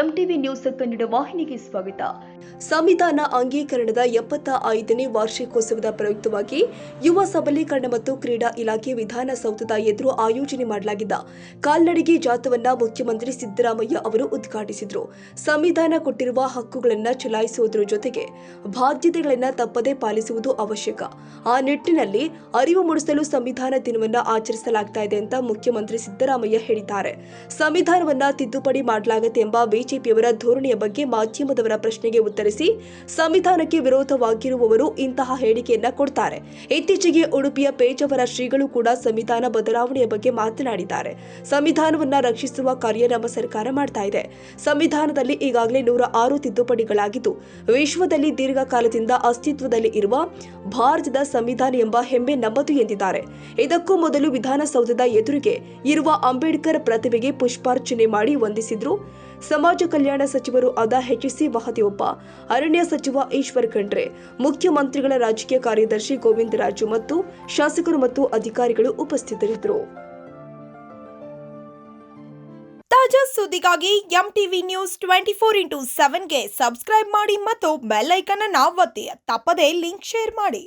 MTV news Kannada ವಾಹಿನಿಗೆ ಸ್ವಾಗತ. ಸಂವಿಧಾನ ಅಂಗೀಕರಣದ 75ನೇ ವಾರ್ಷಿಕೋತ್ಸವದ ಪ್ರಯುಕ್ತವಾಗಿ ಯುವ ಸಬಲೀಕರಣ ಮತ್ತು ಕ್ರೀಡಾ ಇಲಾಖೆ ವಿಧಾನಸೌಧದ ಎದುರು ಆಯೋಜನೆ ಮಾಡಲಾಗಿದ್ದ ಕಾಲ್ನಡಿಗೆ ಜಾಥಾವನ್ನ ಮುಖ್ಯಮಂತ್ರಿ ಸಿದ್ದರಾಮಯ್ಯ ಅವರು ಉದ್ಘಾಟಿಸಿದರು. ಸಂವಿಧಾನ ಕೊಟ್ಟಿರುವ ಹಕ್ಕುಗಳನ್ನು ಚಲಾಯಿಸುವುದರ ಜೊತೆಗೆ ಬಾಧ್ಯತೆಗಳನ್ನು ತಪ್ಪದೇ ಪಾಲಿಸುವುದು ಅವಶ್ಯಕ. ಆ ನಿಟ್ಟಿನಲ್ಲಿ ಅರಿವು ಮೂಡಿಸಲು ಸಂವಿಧಾನ ದಿನವನ್ನು ಆಚರಿಸಲಾಗ್ತಾ ಇದೆ ಅಂತ ಮುಖ್ಯಮಂತ್ರಿ ಸಿದ್ದರಾಮಯ್ಯ ಹೇಳಿದ್ದಾರೆ. ಸಂವಿಧಾನವನ್ನ ತಿದ್ದುಪಡಿ ಮಾಡಲಾಗುತ್ತೆ ಎಂಬ ಬಿಜೆಪಿಯವರ ಧೋರಣೆಯ ಬಗ್ಗೆ ಮಾಧ್ಯಮದವರ ಪ್ರಶ್ನೆಗೆ ಉತ್ತರಿಸಿ, ಸಂವಿಧಾನಕ್ಕೆ ವಿರೋಧವಾಗಿರುವವರು ಇಂತಹ ಹೇಳಿಕೆಯನ್ನ ಕೊಡ್ತಾರೆ. ಇತ್ತೀಚೆಗೆ ಉಡುಪಿಯ ಪೇಜಾವರ ಶ್ರೀಗಳು ಕೂಡ ಸಂವಿಧಾನ ಬದಲಾವಣೆಯ ಬಗ್ಗೆ ಮಾತನಾಡಿದ್ದಾರೆ. ಸಂವಿಧಾನವನ್ನ ರಕ್ಷಿಸುವ ಕಾರ್ಯ ನಮ್ಮ ಸರ್ಕಾರ ಮಾಡ್ತಾ ಇದೆ. ಸಂವಿಧಾನದಲ್ಲಿ ಈಗಾಗಲೇ 106 ತಿದ್ದುಪಡಿಗಳಾಗಿದ್ದು, ವಿಶ್ವದಲ್ಲಿ ದೀರ್ಘಕಾಲದಿಂದ ಅಸ್ತಿತ್ವದಲ್ಲಿ ಇರುವ ಭಾರತದ ಸಂವಿಧಾನ ಎಂಬ ಹೆಮ್ಮೆ ನಮ್ಮದು ಎಂದಿದ್ದಾರೆ. ಇದಕ್ಕೂ ಮೊದಲು ವಿಧಾನಸೌಧದ ಎದುರಿಗೆ ಇರುವ ಅಂಬೇಡ್ಕರ್ ಪ್ರತಿಮೆಗೆ ಪುಷ್ಪಾರ್ಚನೆ ಮಾಡಿ ವಂದಿಸಿದ್ರು. ಸಮಾಜ ಕಲ್ಯಾಣ ಸಚಿವರು ಆದ ಎಚ್.ಸಿ. ಮಹದೇವಪ್ಪ, ಅರಣ್ಯ ಸಚಿವ ಈಶ್ವರ್ ಖಂಡ್ರೆ, ಮುಖ್ಯಮಂತ್ರಿಗಳ ರಾಜಕೀಯ ಕಾರ್ಯದರ್ಶಿ ಗೋವಿಂದರಾಜು ಮತ್ತು ಶಾಸಕರು ಮತ್ತು ಅಧಿಕಾರಿಗಳು ಉಪಸ್ಥಿತರಿದ್ದರು. ತಾಜಾ ಸುದ್ದಿಗಾಗಿ ಎಂಟಿವಿ ನ್ಯೂಸ್ 24x7ಗೆ ಸಬ್ಸ್ಕ್ರೈಬ್ ಮಾಡಿ ಮತ್ತು ಬೆಲ್ ಐಕಾನ್ ಅನ್ನು ಒತ್ತಿ. ತಪ್ಪದೇ ಲಿಂಕ್ ಶೇರ್ ಮಾಡಿ.